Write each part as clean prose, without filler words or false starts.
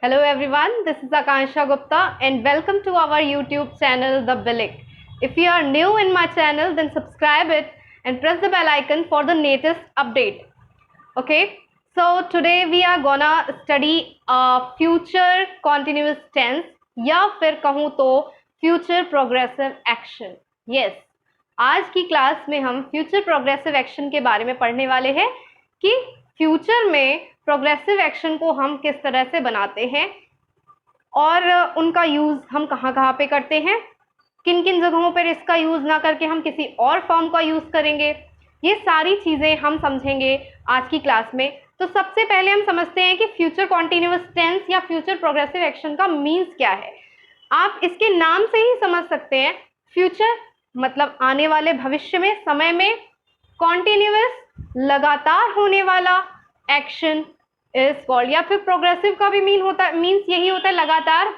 Hello everyone, this is Akansha Gupta and welcome to our YouTube channel The Billik. If you are new in my channel, then subscribe it and press the bell icon for the latest update. Okay, so today we are gonna study future continuous tense या फिर कहूँ तो future progressive action. Yes, आज की class में हम future progressive action के बारे में पढ़ने वाले हैं कि फ्यूचर में प्रोग्रेसिव एक्शन को हम किस तरह से बनाते हैं और उनका यूज़ हम कहाँ कहाँ पे करते हैं, किन किन जगहों पर इसका यूज़ ना करके हम किसी और फॉर्म का यूज़ करेंगे, ये सारी चीज़ें हम समझेंगे आज की क्लास में। तो सबसे पहले हम समझते हैं कि फ्यूचर कॉन्टिन्यूअस टेंस या फ्यूचर प्रोग्रेसिव एक्शन का मीन्स क्या है। आप इसके नाम से ही समझ सकते हैं, फ्यूचर मतलब आने वाले भविष्य में, समय में, कॉन्टिन्यूअस लगातार होने वाला, एक्शन इज कॉल्ड, या फिर प्रोग्रेसिव का भी मीन्स यही होता है, लगातार।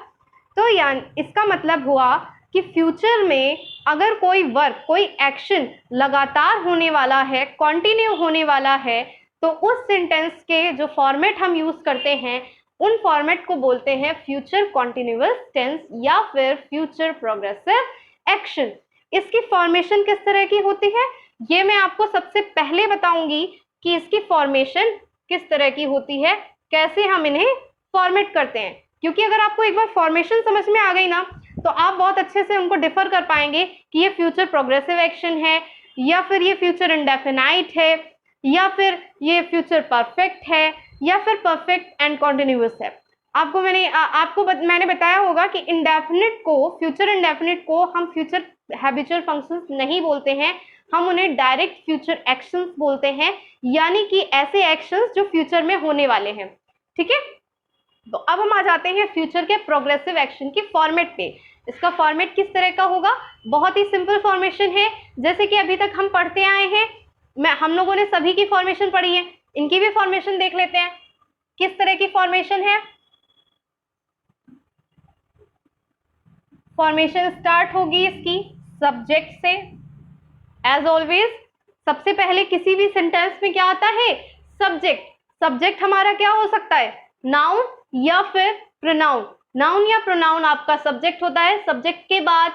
तो यानी इसका मतलब हुआ कि फ्यूचर में अगर कोई वर्क, कोई एक्शन लगातार होने वाला है, कंटिन्यू होने वाला है, तो उस सेंटेंस के जो फॉर्मेट हम यूज करते हैं उन फॉर्मेट को बोलते हैं फ्यूचर कॉन्टिन्यूअस टेंस या फिर फ्यूचर प्रोग्रेसिव एक्शन। इसकी फॉर्मेशन किस तरह की होती है ये मैं आपको सबसे पहले बताऊंगी कि इसकी फॉर्मेशन किस तरह की होती है, कैसे हम इन्हें फॉर्मेट करते हैं। क्योंकि अगर आपको एक बार फॉर्मेशन समझ में आ गई ना, तो आप बहुत अच्छे से उनको डिफर कर पाएंगे कि ये फ्यूचर प्रोग्रेसिव एक्शन है या फिर ये फ्यूचर इंडेफिनाइट है या फिर ये फ्यूचर परफेक्ट है या फिर परफेक्ट एंड कॉन्टिन्यूअस है। मैंने बताया होगा कि इंडेफिनिट को, फ्यूचर इंडेफिनिट को हम फ्यूचर हैबिचुअल फंक्शंस नहीं बोलते हैं, हम उन्हें डायरेक्ट फ्यूचर एक्शंस बोलते हैं, यानी कि ऐसे एक्शंस जो फ्यूचर में होने वाले हैं। ठीक है, तो अब हम आ जाते हैं फ्यूचर के प्रोग्रेसिव एक्शन की फॉर्मेट पे। इसका फॉर्मेट किस तरह का होगा, बहुत ही सिंपल फॉर्मेशन है, जैसे कि अभी तक हम पढ़ते आए हैं। हम लोगों ने सभी की फॉर्मेशन पढ़ी है, इनकी भी फॉर्मेशन देख लेते हैं किस तरह की फॉर्मेशन है। फॉर्मेशन स्टार्ट होगी इसकी सब्जेक्ट से। एज ऑलवेज सबसे पहले किसी भी सेंटेंस में क्या आता है, सब्जेक्ट। सब्जेक्ट हमारा क्या हो सकता है, नाउन या फिर प्रोनाउन। नाउन या प्रोनाउन आपका सब्जेक्ट होता है। सब्जेक्ट के बाद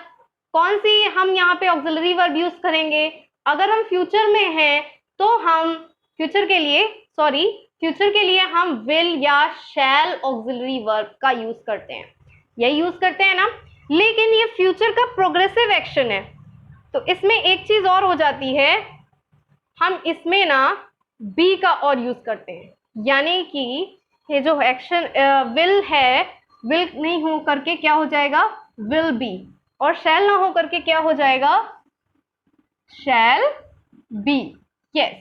कौन सी हम यहाँ पे ऑक्सिलरी वर्ब यूज करेंगे, अगर हम फ्यूचर में हैं तो हम फ्यूचर के लिए हम विल या शैल ऑक्सिलरी वर्ब का यूज करते हैं, यही यूज करते हैं ना। लेकिन ये फ्यूचर का प्रोग्रेसिव एक्शन है, तो इसमें एक चीज और हो जाती है, हम इसमें ना बी का और यूज करते हैं, यानी कि ये जो एक्शन विल है, विल नहीं हो करके क्या हो जाएगा, विल बी, और शैल ना हो करके क्या हो जाएगा, शैल बी। यस,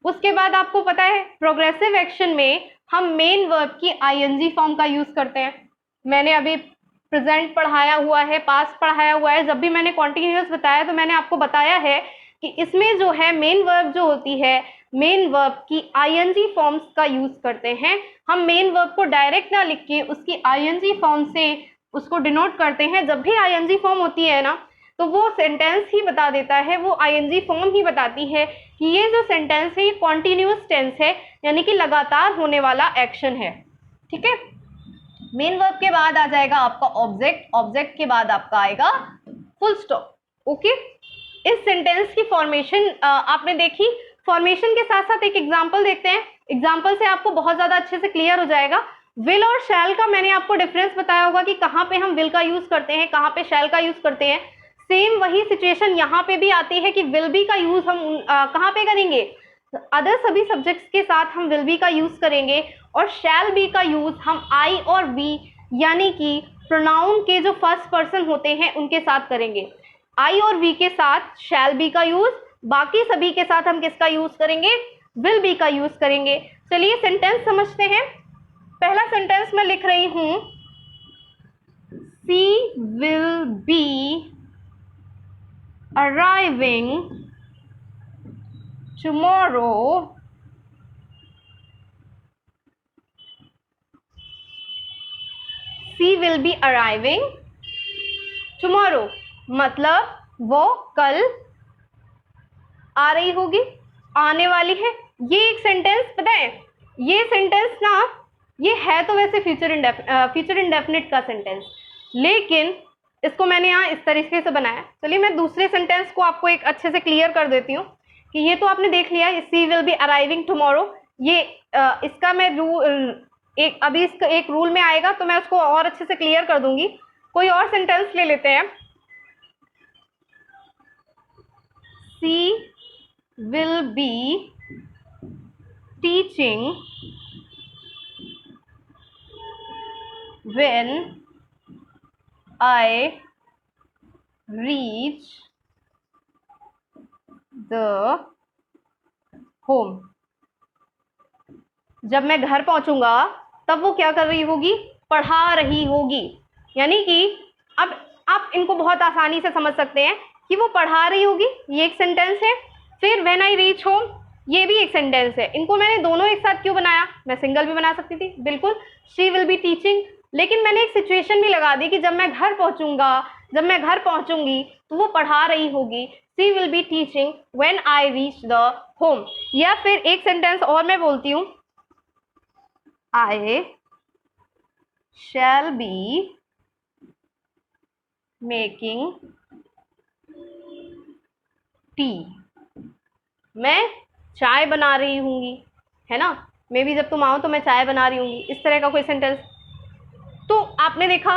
उसके बाद आपको पता है प्रोग्रेसिव एक्शन में हम मेन वर्ब की आईएनजी फॉर्म का यूज करते हैं। मैंने अभी प्रेजेंट पढ़ाया हुआ है, पास्ट पढ़ाया हुआ है, जब भी मैंने कॉन्टिन्यूअस बताया तो मैंने आपको बताया है कि इसमें जो है मेन वर्ब जो होती है, मेन वर्ब की आईएनजी फॉर्म्स का यूज करते हैं। हम मेन वर्ब को डायरेक्ट ना लिख के उसकी आईएनजी फॉर्म से उसको डिनोट करते हैं। जब भी आईएनजी फॉर्म होती है ना, तो वो सेंटेंस ही बता देता है, वो आईएनजी फॉर्म ही बताती है कि ये जो सेंटेंस है ये कॉन्टिन्यूअस टेंस है, यानी कि लगातार होने वाला एक्शन है। ठीक है, मेन वर्ब के बाद आ जाएगा आपका ऑब्जेक्ट, ऑब्जेक्ट के बाद आपका आएगा फुल स्टॉप। ओके, इस सेंटेंस की फॉर्मेशन आपने देखी। फॉर्मेशन के साथ साथ एक एग्जांपल देखते हैं, एग्जांपल से आपको बहुत ज्यादा अच्छे से क्लियर हो जाएगा। विल और शैल का मैंने आपको डिफरेंस बताया होगा कि कहाँ पे हम विल का यूज करते हैं, कहाँ पे शैल का यूज करते हैं। सेम वही सिचुएशन यहाँ पे भी आती है कि विल बी का यूज हम कहाँ पे करेंगे, अदर सभी सब्जेक्ट्स के साथ हम विल बी का यूज करेंगे, और शैल बी का यूज हम आई और वी यानी कि प्रोनाउन के जो फर्स्ट पर्सन होते हैं उनके साथ करेंगे। आई और वी के साथ शैल बी का यूज, बाकी सभी के साथ हम किसका यूज करेंगे, विल बी का यूज करेंगे। चलिए सेंटेंस समझते हैं। पहला सेंटेंस मैं लिख रही हूं, she will be arriving tomorrow she will be arriving tomorrow, मतलब वो कल आ रही होगी, आने वाली है। ये एक सेंटेंस पता है, ये सेंटेंस ना ये है तो वैसे फ्यूचर इंडेफिनिट का सेंटेंस, लेकिन इसको मैंने यहाँ इस तरीके से बनाया। चलिए मैं दूसरे सेंटेंस को आपको एक अच्छे से क्लियर कर देती हूँ कि ये तो आपने देख लिया, सी विल बी अराइविंग टुमारो। ये इसका मैं अभी इसका एक रूल में आएगा तो मैं उसको और अच्छे से क्लियर कर दूंगी। कोई और सेंटेंस ले लेते हैं। She will be teaching when I reach the home। जब मैं घर पहुंचूंगा तब वो क्या कर रही होगी, पढ़ा रही होगी। यानी कि अब आप इनको बहुत आसानी से समझ सकते हैं कि वो पढ़ा रही होगी, ये एक सेंटेंस है। फिर व्हेन आई रीच होम, ये भी एक सेंटेंस है। इनको मैंने दोनों एक साथ क्यों बनाया, मैं सिंगल भी बना सकती थी बिल्कुल, शी विल बी टीचिंग, लेकिन मैंने एक सिचुएशन भी लगा दी कि जब मैं घर पहुंचूंगा, जब मैं घर पहुंचूंगी तो वो पढ़ा रही होगी, she will be teaching when I reach the home. या फिर एक सेंटेंस और मैं बोलती हूँ, I shall be making tea। मैं चाय बना रही हूँगी, है ना, मे बी जब तुम आओ तो मैं चाय बना रही हूँगी, इस तरह का कोई सेंटेंस। तो आपने देखा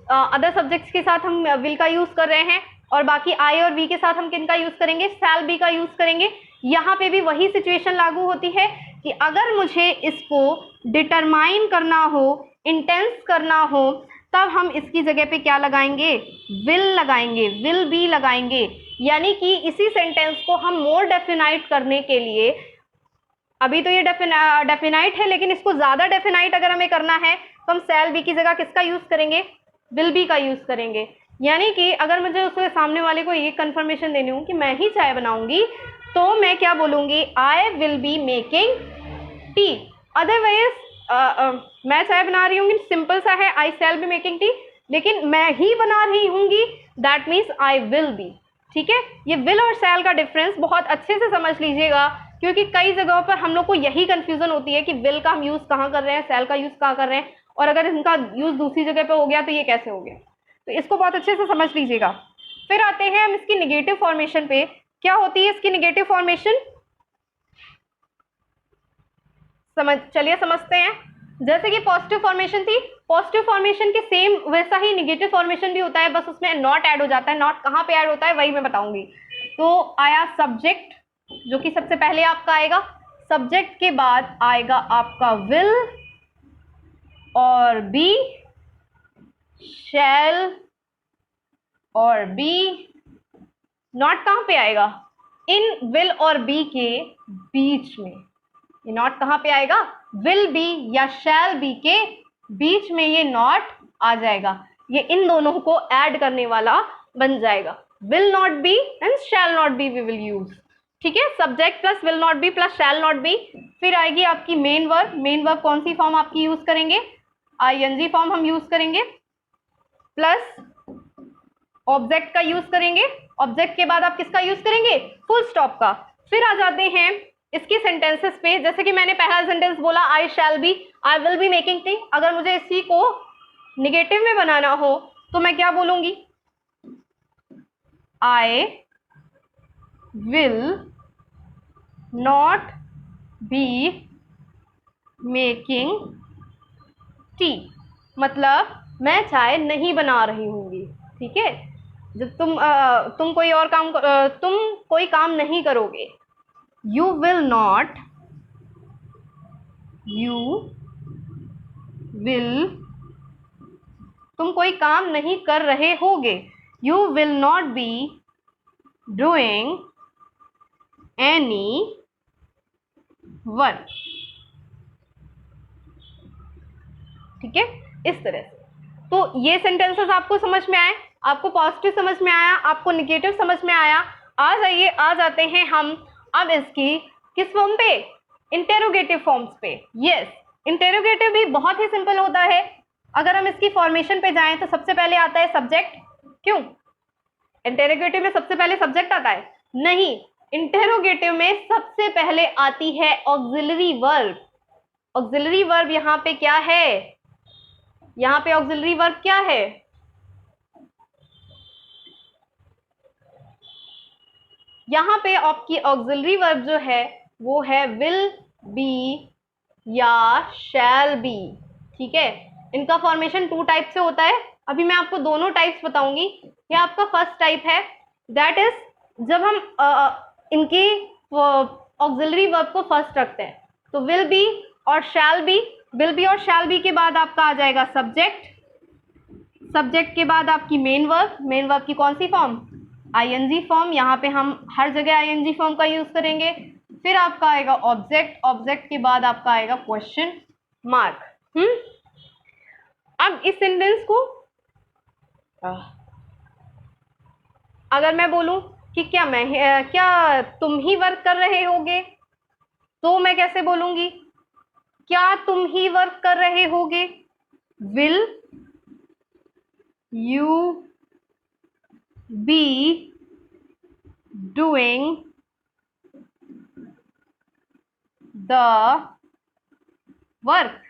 अदर सब्जेक्ट्स के साथ हम विल का यूज कर रहे हैं, और बाकी आई और वी के साथ हम किन का यूज करेंगे, शैल बी का यूज करेंगे। यहाँ पे भी वही सिचुएशन लागू होती है कि अगर मुझे इसको डिटरमाइन करना हो, इंटेंस करना हो, तब हम इसकी जगह पे क्या लगाएंगे, विल लगाएंगे, विल बी लगाएंगे। यानी कि इसी सेंटेंस को हम मोर डेफिनाइट करने के लिए, अभी तो ये डेफिनाइट है, लेकिन इसको ज्यादा डेफिनाइट अगर हमें करना है तो हम शैल बी की जगह किसका यूज करेंगे, विल बी का यूज करेंगे। यानी कि अगर मुझे उसके सामने वाले को ये कंफर्मेशन देनी हो कि मैं ही चाय बनाऊंगी, तो मैं क्या बोलूंगी, I will be making tea. Otherwise मैं चाय बना रही हूँ, सिंपल सा है, I shall be making tea, लेकिन मैं ही बना रही हूँगी, that means I will be. ठीक है, ये विल और शैल का डिफरेंस बहुत अच्छे से समझ लीजिएगा, क्योंकि कई जगहों पर हम लोग को यही कंफ्यूजन होती है कि विल का हम यूज कहाँ कर रहे हैं, शैल का यूज कहाँ कर रहे हैं, और अगर इनका यूज दूसरी जगह पे हो गया तो ये कैसे हो गया। तो इसको बहुत अच्छे से समझ लीजिएगा। फिर आते हैं हम इसकी नेगेटिव फॉर्मेशन पे। क्या होती है इसकी नेगेटिव फॉर्मेशन, चलिए समझते हैं। जैसे कि पॉजिटिव फॉर्मेशन थी, पॉजिटिव फॉर्मेशन के सेम वैसा ही नेगेटिव फॉर्मेशन भी होता है, बस उसमें नॉट ऐड हो जाता है। नॉट कहाँ पे ऐड होता है वही मैं बताऊंगी। तो आया सब्जेक्ट, जो कि सबसे पहले आपका आएगा, सब्जेक्ट के बाद आएगा आपका विल और बी, शैल और बी। नॉट कहां पे आएगा, इन विल और बी के बीच में। ये नॉट कहां पे आएगा, विल बी या शैल बी के बीच में ये नॉट आ जाएगा। ये इन दोनों को ऐड करने वाला बन जाएगा। Will not be and shall not be we will use. ठीक है, subject plus will not be plus shall not be. फिर आएगी आपकी मेन वर्ब। मेन वर्ब कौन सी फॉर्म आपकी यूज करेंगे, आईएनजी फॉर्म हम यूज करेंगे, प्लस ऑब्जेक्ट का यूज करेंगे। ऑब्जेक्ट के बाद आप किसका यूज करेंगे, फुल स्टॉप का। फिर आ जाते हैं इसके सेंटेंसेस पे। जैसे कि मैंने पहला सेंटेंस बोला, I shall be, I will be making tea. अगर मुझे इसी को निगेटिव में बनाना हो तो मैं क्या बोलूंगी, I will not B making T, मतलब मैं चाय नहीं बना रही होंगी। ठीक है, जब तुम कोई और काम तुम कोई काम नहीं करोगे, यू विल तुम कोई काम नहीं कर रहे होगे, you will not be doing any work. ठीक है, इस तरह से। तो ये सेंटेंसेस आपको समझ में आए, आपको पॉजिटिव समझ में आया, आपको निगेटिव समझ में आया। आ जाते हैं हम अब इसकी किस फॉर्म पे, इंटेरोगेटिव फॉर्म्स पे। यस, इंटेरोगेटिव भी बहुत ही सिंपल होता है। अगर हम इसकी फॉर्मेशन पे जाएं तो सबसे पहले आता है सब्जेक्ट। क्यों, इंटेरोगेटिव में सबसे पहले सब्जेक्ट आता है? नहीं, इंटेरोगेटिव में सबसे पहले आती है ऑक्सिलरी वर्ब। ऑक्सिलरी वर्ब यहाँ पे क्या है, यहाँ पे ऑक्सिलरी वर्ब क्या है, यहाँ पे आपकी ऑक्सिलरी वर्ब जो है वो है विल बी या शैल बी। ठीक है, इनका फॉर्मेशन 2 टाइप से होता है। अभी मैं आपको दोनों टाइप्स बताऊंगी। ये आपका फर्स्ट टाइप है, दैट इज जब हम इनकी ऑक्सिलरी वर्ब को फर्स्ट रखते हैं, तो विल बी और शैल बी। विल बी और शैल बी के बाद आपका आ जाएगा सब्जेक्ट, सब्जेक्ट के बाद आपकी मेन वर्ब, मेन वर्ब की कौन सी फॉर्म, आईएनजी फॉर्म। यहाँ पे हम हर जगह आईएनजी फॉर्म का यूज करेंगे। फिर आपका आएगा ऑब्जेक्ट, ऑब्जेक्ट के बाद आपका आएगा क्वेश्चन मार्क। अब इस सेंटेंस को अगर मैं बोलूं कि क्या तुम ही वर्क कर रहे होगे, तो मैं कैसे बोलूंगी, क्या तुम ही वर्क कर रहे होगे, will you be doing the work.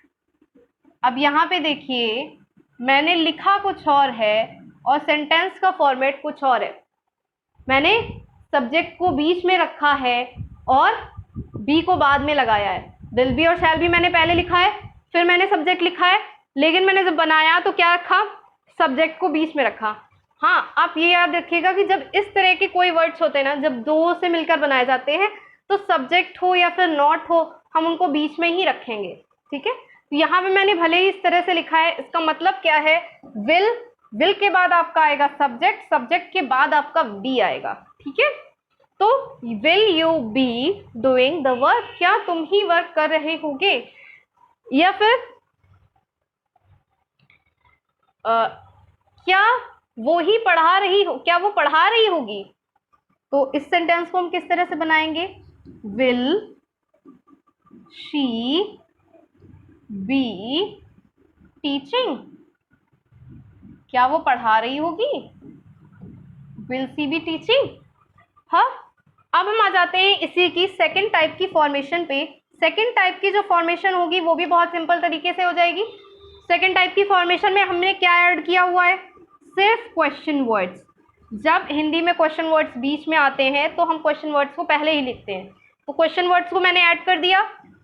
अब यहाँ पे देखिए, मैंने लिखा कुछ और है और सेंटेंस का फॉर्मेट कुछ और है। मैंने सब्जेक्ट को बीच में रखा है और बी को बाद में लगाया है। विल बी और शैल बी मैंने पहले लिखा है, फिर मैंने सब्जेक्ट लिखा है, लेकिन मैंने जब बनाया तो क्या रखा, सब्जेक्ट को बीच में रखा। हाँ, आप ये याद रखिएगा कि जब इस तरह के कोई वर्ड्स होते हैं ना, जब दो से मिलकर बनाए जाते हैं, तो सब्जेक्ट हो या फिर नॉट हो, हम उनको बीच में ही रखेंगे। ठीक है, तो यहाँ पे मैंने भले ही इस तरह से लिखा है, इसका मतलब क्या है, विल, विल के बाद आपका आएगा सब्जेक्ट, सब्जेक्ट के बाद आपका बी आएगा। ठीक है, तो will you be doing the work, क्या तुम ही वर्क कर रहे होगे, या फिर क्या वो ही पढ़ा रही हो, क्या वो पढ़ा रही होगी। तो इस सेंटेंस को हम किस तरह से बनाएंगे, विल शी बी टीचिंग, क्या वो पढ़ा रही होगी, विल सी बी टीचिंग। हाँ, अब हम आ जाते हैं इसी की सेकंड टाइप की फॉर्मेशन पे। सेकंड टाइप की जो फॉर्मेशन होगी वो भी बहुत सिंपल तरीके से हो जाएगी। सेकंड टाइप की फॉर्मेशन में हमने क्या ऐड किया हुआ है, सिर्फ क्वेश्चन वर्ड्स। जब हिंदी में क्वेश्चन वर्ड्स बीच में आते हैं तो हम क्वेश्चन वर्ड्स को पहले ही लिखते हैं, तो क्वेश्चन वर्ड्स को मैंने ऐड कर दिया,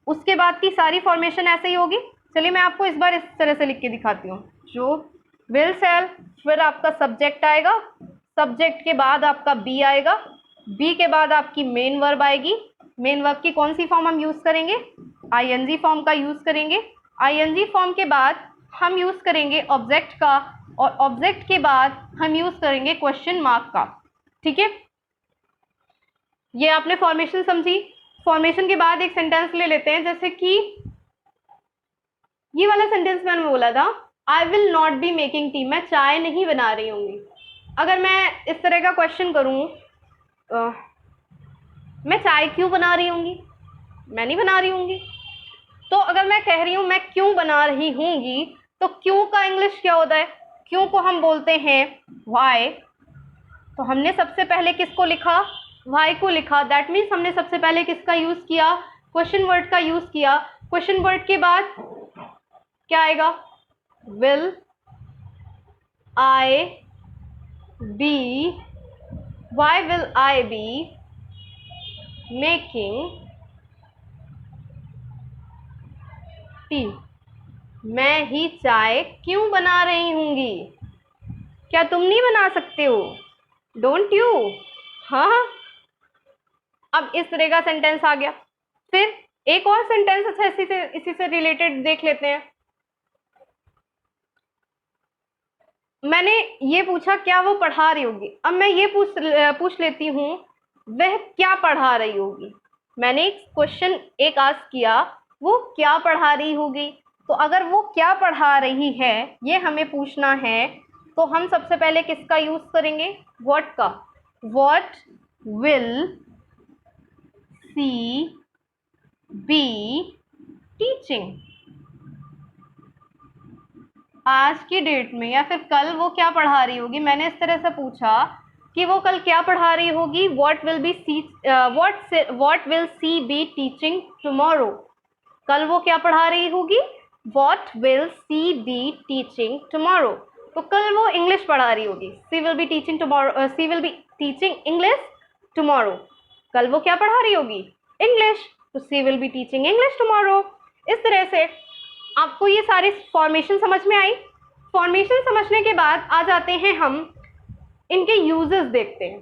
उसके बाद की सारी फॉर्मेशन ऐसे ही होगी। चलिए मैं आपको इस बार इस तरह से लिख के दिखाती हूँ। जो विल शैल, फिर आपका सब्जेक्ट आएगा, सब्जेक्ट के बाद आपका बी आएगा, बी के बाद आपकी मेन वर्ब आएगी। मेन वर्ब की कौन सी फॉर्म हम यूज करेंगे, आईएनजी फॉर्म का यूज करेंगे। आईएनजी फॉर्म के बाद हम यूज करेंगे ऑब्जेक्ट का, और ऑब्जेक्ट के बाद हम यूज करेंगे क्वेश्चन मार्क का। ठीक है, ये आपने फॉर्मेशन समझी। फॉर्मेशन के बाद एक सेंटेंस ले लेते हैं, जैसे कि ये वाला सेंटेंस मैंने बोला था, I will not B making tea, मैं चाय नहीं बना रही होंगी। अगर मैं इस तरह का क्वेश्चन करूं, मैं चाय क्यों बना रही होंगी, मैं नहीं बना रही होंगी। तो अगर मैं कह रही हूं मैं क्यों बना रही होंगी, तो क्यों का इंग्लिश क्या होता है, क्यों को हम बोलते हैं वाई। तो हमने सबसे पहले किसको लिखा, वाई को लिखा। दैट मीन्स हमने सबसे पहले किसका यूज किया, क्वेश्चन वर्ड का यूज किया। क्वेश्चन वर्ड के बाद क्या आएगा, will I be, why will I be making tea, मैं ही चाय क्यों बना रही होंगी, क्या तुम नहीं बना सकते हो, डोंट यू। हाँ, अब इस तरह का सेंटेंस आ गया। फिर एक और सेंटेंस अच्छा इसी से रिलेटेड देख लेते हैं। मैंने ये पूछा क्या वो पढ़ा रही होगी, अब मैं ये पूछ लेती हूँ वह क्या पढ़ा रही होगी। मैंने क्वेश्चन एक आस्क किया, वो क्या पढ़ा रही होगी। तो अगर वो क्या पढ़ा रही है ये हमें पूछना है, तो हम सबसे पहले किसका यूज करेंगे, व्हाट का। What will she be teaching, आज की डेट में या फिर कल वो क्या पढ़ा रही होगी। मैंने इस तरह से पूछा कि वो कल क्या पढ़ा रही होगी, what will she be teaching tomorrow. कल वो क्या पढ़ा रही होगी? What will she be teaching tomorrow? तो कल वो इंग्लिश पढ़ा रही होगी. She will be teaching tomorrow. She will be teaching English tomorrow. कल वो क्या पढ़ा रही होगी? इंग्लिश. तो she will be teaching English tomorrow. इस तरह से आपको ये सारी फॉर्मेशन समझ में आई. फॉर्मेशन समझने के बाद आ जाते हैं हम इनके यूजेस देखते हैं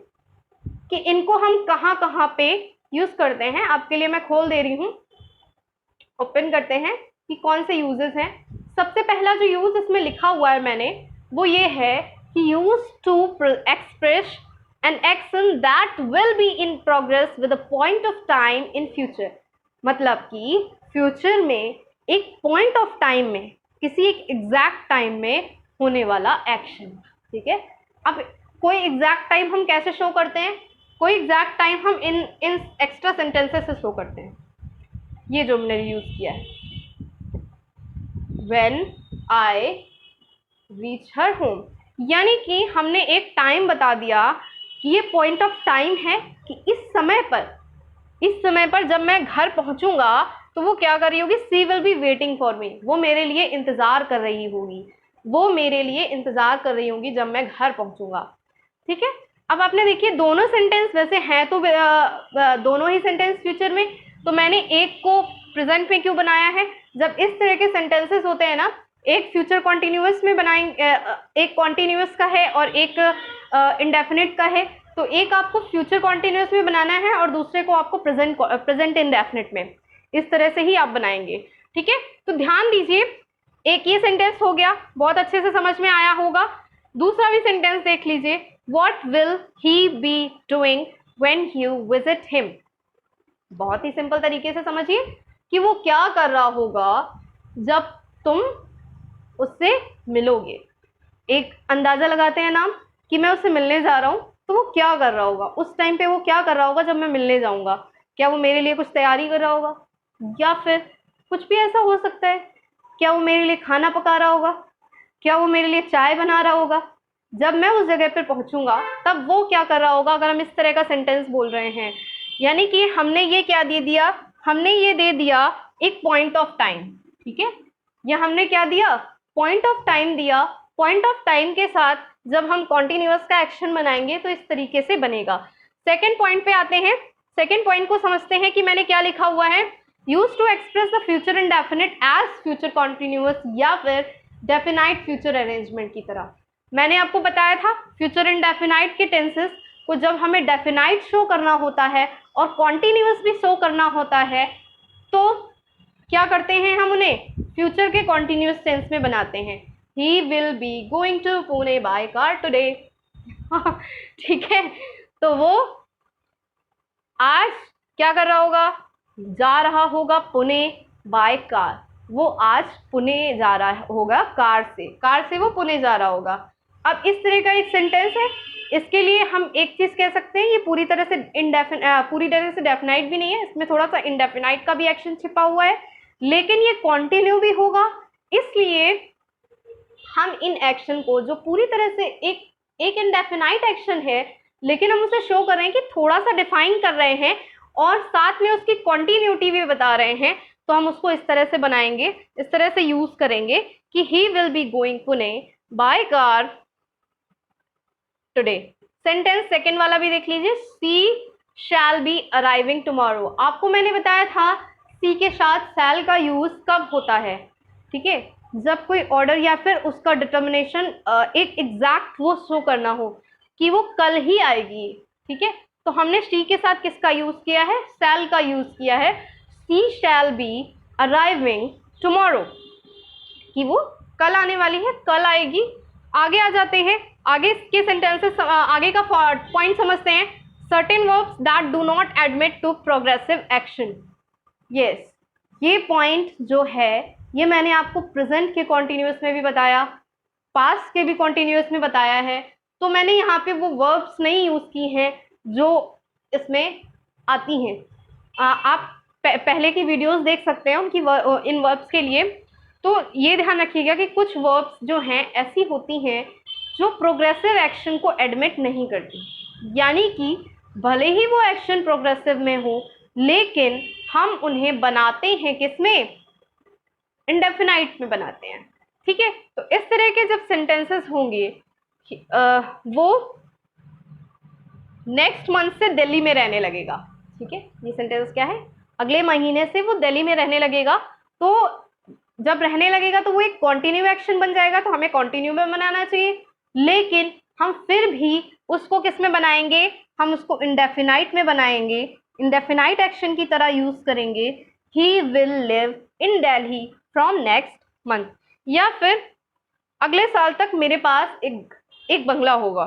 कि इनको हम कहाँ कहाँ पे यूज करते हैं. आपके लिए मैं खोल दे रही हूँ, ओपन करते हैं कि कौन से यूजेस हैं. सबसे पहला जो यूज इसमें लिखा हुआ है मैंने, वो ये है कि use to express an action that will be in progress with a point of time in future. मतलब कि फ्यूचर में एक पॉइंट ऑफ टाइम में, किसी एक एग्जैक्ट टाइम में होने वाला एक्शन. ठीक है. अब कोई एग्जैक्ट टाइम हम कैसे शो करते हैं? कोई एग्जैक्ट टाइम हम इन एक्स्ट्रा सेंटेंसेस से शो करते हैं. ये जो हमने यूज किया है, When I reach her home, यानी कि हमने एक टाइम बता दिया कि ये पॉइंट ऑफ टाइम है कि इस समय पर जब मैं घर पहुंचूंगा तो वो क्या कर रही होगी? She will be waiting for me. वो मेरे लिए इंतजार कर रही होगी जब मैं घर पहुंचूंगा. ठीक है. अब आपने देखिए दोनों सेंटेंस वैसे हैं तो दोनों ही सेंटेंस फ्यूचर में, तो मैंने एक को प्रेजेंट में क्यों बनाया है? जब इस तरह के सेंटेंसेस होते हैं ना, एक फ्यूचर कॉन्टिन्यूअस में बनाएंगे, एक कॉन्टिन्यूअस का है और एक इंडेफिनिट का है, तो एक आपको फ्यूचर कॉन्टिन्यूअस में बनाना है और दूसरे को आपको प्रेजेंट इंडेफिनिट में. इस तरह से ही आप बनाएंगे. ठीक है. तो ध्यान दीजिए, एक ये सेंटेंस हो गया, बहुत अच्छे से समझ में आया होगा. दूसरा भी सेंटेंस देख लीजिए. What will he be doing when you visit him? बहुत ही सिंपल तरीके से समझिए कि वो क्या कर रहा होगा जब तुम उससे मिलोगे. एक अंदाजा लगाते हैं नाम कि मैं उससे मिलने जा रहा हूँ, तो वो क्या कर रहा होगा उस टाइम पे? वो क्या कर रहा होगा जब मैं मिलने जाऊंगा? क्या वो मेरे लिए कुछ तैयारी कर रहा होगा, या फिर कुछ भी ऐसा हो सकता है? क्या वो मेरे लिए खाना पका रहा होगा? क्या वो मेरे लिए चाय बना रहा होगा? जब मैं उस जगह पर पहुंचूंगा तब वो क्या कर रहा होगा? अगर हम इस तरह का सेंटेंस बोल रहे हैं, यानी कि हमने ये क्या दे दिया? हमने ये दे दिया एक पॉइंट ऑफ टाइम. ठीक है. या हमने क्या दिया? पॉइंट ऑफ टाइम दिया. पॉइंट ऑफ टाइम के साथ जब हम कॉन्टिन्यूअस का एक्शन बनाएंगे तो इस तरीके से बनेगा. सेकेंड पॉइंट पे आते हैं. सेकेंड पॉइंट को समझते हैं कि मैंने क्या लिखा हुआ है. Use to express the future indefinite as future continuous या फिर डेफिनाइट फ्यूचर अरेंजमेंट की तरह. मैंने आपको बताया था फ्यूचर इंडेफिनाइट के टेंसेस को जब हमें डेफिनाइट शो करना होता है और कॉन्टिन्यूअस भी शो करना होता है, तो क्या करते हैं? हम उन्हें फ्यूचर के कॉन्टिन्यूअस टेंस में बनाते हैं. He will be going to Pune by car today. ठीक है. तो वो आज क्या कर रहा होगा? जा रहा होगा पुणे बाय कार. वो आज पुणे जा रहा होगा कार से वो पुणे जा रहा होगा. अब इस तरह का एक सेंटेंस है. इसके लिए हम एक चीज कह सकते हैं, ये पूरी तरह से डेफिनाइट भी नहीं है, इसमें थोड़ा सा इंडेफिनाइट का भी एक्शन छिपा हुआ है, लेकिन ये कॉन्टिन्यू भी होगा. इसलिए हम इन एक्शन को, जो पूरी तरह से एक इंडेफिनाइट एक्शन है, लेकिन हम उसे शो कर रहे हैं कि थोड़ा सा डिफाइन कर रहे हैं और साथ में उसकी कॉन्टिन्यूटी भी बता रहे हैं, तो हम उसको इस तरह से बनाएंगे, इस तरह से यूज करेंगे कि ही will be going Pune by car today. Sentence second वाला भी देख लीजिए. सी शैल बी अराइविंग टुमारो. आपको मैंने बताया था सी के साथ शैल का यूज कब होता है. ठीक है. जब कोई ऑर्डर या फिर उसका डिटर्मिनेशन एक एग्जैक्ट वो शो करना हो कि वो कल ही आएगी. ठीक है. तो हमने सी के साथ किसका यूज किया है? शैल का यूज किया है. सी शैल बी अराइविंग टुमारो, कि वो कल आने वाली है, कल आएगी. आगे आ जाते हैं. आगे के सेंटेंसेस, आगे का पॉइंट समझते हैं. Certain verbs that do not admit to progressive action. Yes, ये पॉइंट जो है ये मैंने आपको प्रेजेंट के कॉन्टिन्यूअस में भी बताया, पास्ट के भी कॉन्टिन्यूअस में बताया है. तो मैंने यहाँ पे वो वर्ब्स नहीं यूज की हैं जो इसमें आती हैं. आप पहले की वीडियोस देख सकते हैं उनकी इन वर्ब्स के लिए. तो ये ध्यान रखिएगा कि कुछ वर्ब्स जो हैं ऐसी होती हैं जो प्रोग्रेसिव एक्शन को एडमिट नहीं करती, यानी कि भले ही वो एक्शन प्रोग्रेसिव में हो, लेकिन हम उन्हें बनाते हैं किसमें, इंडेफिनाइट में बनाते हैं। ठीक है, तो इस तरह के जब सेंटेंसेस होंगे वो नेक्स्ट मंथ से दिल्ली में रहने लगेगा। ठीक है, ये सेंटेंस क्या है, अगले महीने से वो दिल्ली में रहने लगेगा। तो जब रहने लगेगा तो वो एक कॉन्टिन्यू एक्शन बन जाएगा, तो हमें कॉन्टिन्यू में बनाना चाहिए, लेकिन हम फिर भी उसको किस में बनाएंगे, हम उसको इंडेफिनाइट में बनाएंगे, इंडेफिनाइट एक्शन की तरह यूज करेंगे, he will live in Delhi from next month, या फिर अगले साल तक मेरे पास एक बंगला होगा,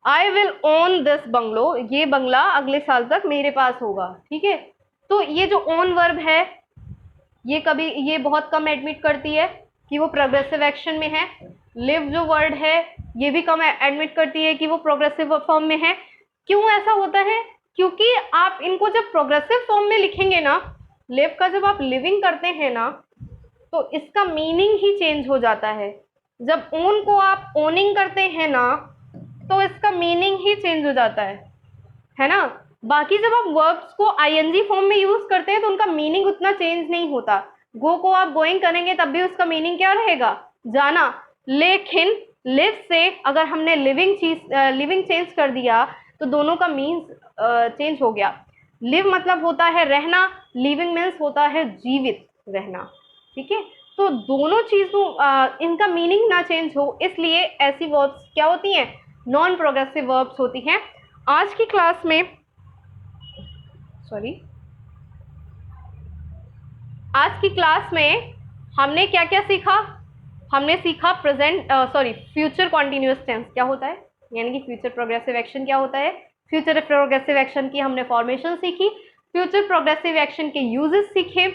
I will own this bungalow, ये बंगला अगले साल तक मेरे पास होगा। ठीक है, तो ये जो ओन वर्ब है ये बहुत कम एडमिट करती है कि वो प्रोग्रेसिव एक्शन में है। लिव जो वर्ड है ये भी कम एडमिट करती है कि वो प्रोग्रेसिव फॉर्म में है। क्यों ऐसा होता है, क्योंकि आप इनको जब प्रोग्रेसिव फॉर्म में लिखेंगे ना, लिव का जब आप लिविंग करते हैं ना, तो इसका मीनिंग ही चेंज हो जाता है। जब ओन को आप ओनिंग करते हैं ना, तो इसका मीनिंग ही चेंज हो जाता है ना। बाकी जब आप वर्ब्स को आईएनजी फॉर्म में यूज करते हैं तो उनका मीनिंग उतना चेंज नहीं होता। गो को आप गोइंग करेंगे तब भी उसका मीनिंग क्या रहेगा, जाना। लेकिन लिव से अगर हमने लिविंग चेंज कर दिया तो दोनों का मीन्स चेंज हो गया। लिव मतलब होता है रहना, लिविंग मीन्स होता है जीवित रहना। ठीक है, तो दोनों चीजों इनका मीनिंग ना चेंज हो, इसलिए ऐसी वर्ब्स क्या होती हैं, नॉन प्रोग्रेसिव वर्ब्स होती हैं। आज की क्लास में हमने क्या क्या सीखा, हमने सीखा फ्यूचर कॉन्टिन्यूअस टेंस क्या होता है, यानी कि फ्यूचर प्रोग्रेसिव एक्शन क्या होता है, फ्यूचर प्रोग्रेसिव एक्शन की हमने फॉर्मेशन सीखी, फ्यूचर प्रोग्रेसिव एक्शन के यूजेस सीखे,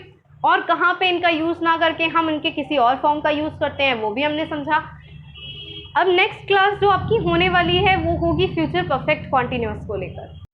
और कहाँ पे इनका यूज ना करके हम इनके किसी और फॉर्म का यूज करते हैं वो भी हमने समझा। अब नेक्स्ट क्लास जो आपकी होने वाली है वो होगी फ्यूचर परफेक्ट कॉन्टिन्यूअस को लेकर।